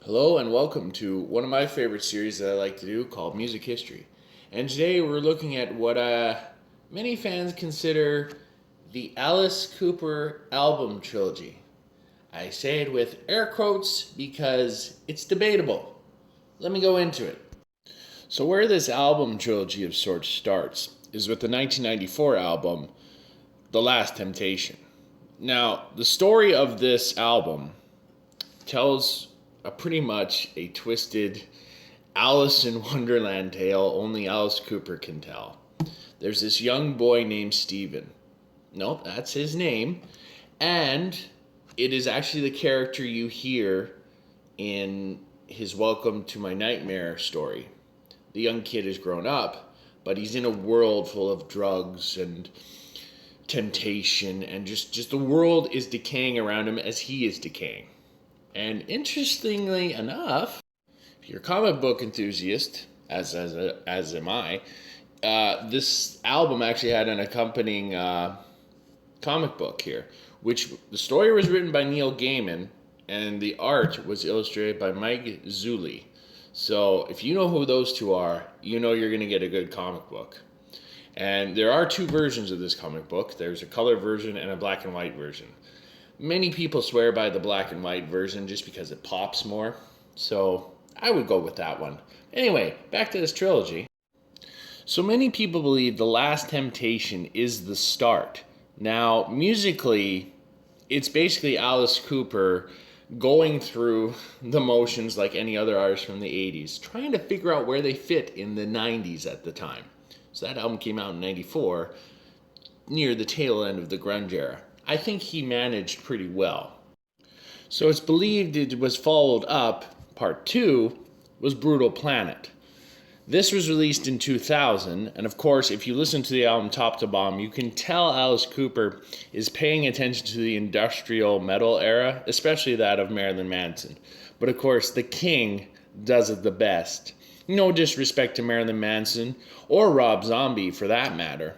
Hello and welcome to one of my favorite series that I like to do called Music History. And today we're looking at what many fans consider the Alice Cooper album trilogy. I say it with air quotes because it's debatable. Let me go into it. So, where this album trilogy of sorts starts is with the 1994 album, The Last Temptation. Now, the story of this album tells pretty much a twisted Alice in Wonderland tale only Alice Cooper can tell. There's this young boy named Steven. Nope, that's his name. And it is actually the character you hear in his Welcome to My Nightmare story. The young kid has grown up, but he's in a world full of drugs and temptation, and just the world is decaying around him as he is decaying. And interestingly enough, if you're a comic book enthusiast, as am I, this album actually had an accompanying comic book here, which the story was written by Neil Gaiman, and the art was illustrated by Mike Zulli. So if you know who those two are, you know you're going to get a good comic book. And there are two versions of this comic book. There's a color version and a black and white version. Many people swear by the black and white version just because it pops more. So I would go with that one. Anyway, back to this trilogy. So many people believe The Last Temptation is the start. Now, musically, it's basically Alice Cooper going through the motions like any other artist from the 80s, trying to figure out where they fit in the 90s at the time. So that album came out in 94, near the tail end of the grunge era. I think he managed pretty well. So it's believed it was followed up, part two, was Brutal Planet. This was released in 2000, and of course, if you listen to the album top to bottom, you can tell Alice Cooper is paying attention to the industrial metal era, especially that of Marilyn Manson. But of course, the King does it the best. No disrespect to Marilyn Manson, or Rob Zombie for that matter,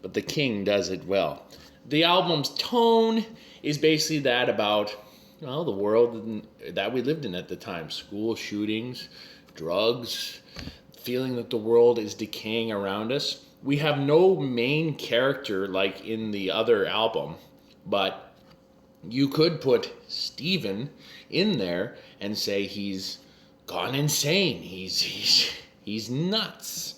but the King does it well. The album's tone is basically that about, well, the world that we lived in at the time. School shootings, drugs, feeling that the world is decaying around us. We have no main character like in the other album, but you could put Steven in there and say he's gone insane. He's nuts.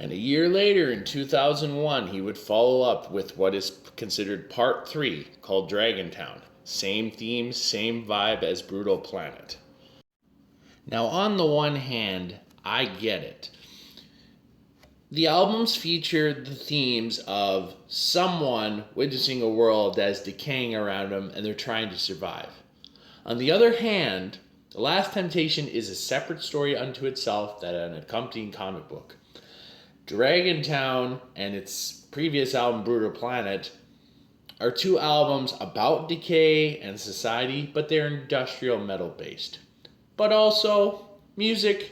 And a year later, in 2001, he would follow up with what is considered part three, called Dragontown. Same theme, same vibe as Brutal Planet. Now, on the one hand, I get it. The albums feature the themes of someone witnessing a world that is decaying around them and they're trying to survive. On the other hand, The Last Temptation is a separate story unto itself that an accompanying comic book. Dragontown and its previous album, Brutal Planet, are two albums about decay and society, but they're industrial metal based. But also, music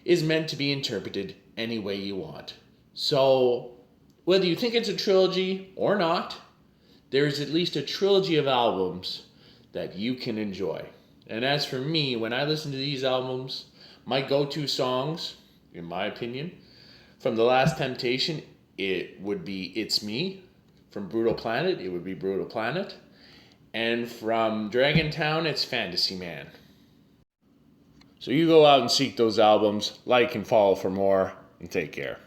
is meant to be interpreted any way you want. So, whether you think it's a trilogy or not, there's at least a trilogy of albums that you can enjoy. And as for me, when I listen to these albums, my go-to songs, in my opinion, from The Last Temptation, it would be It's Me. From Brutal Planet, it would be Brutal Planet. And from Dragontown, it's Fantasy Man. So you go out and seek those albums, like and follow for more, and take care.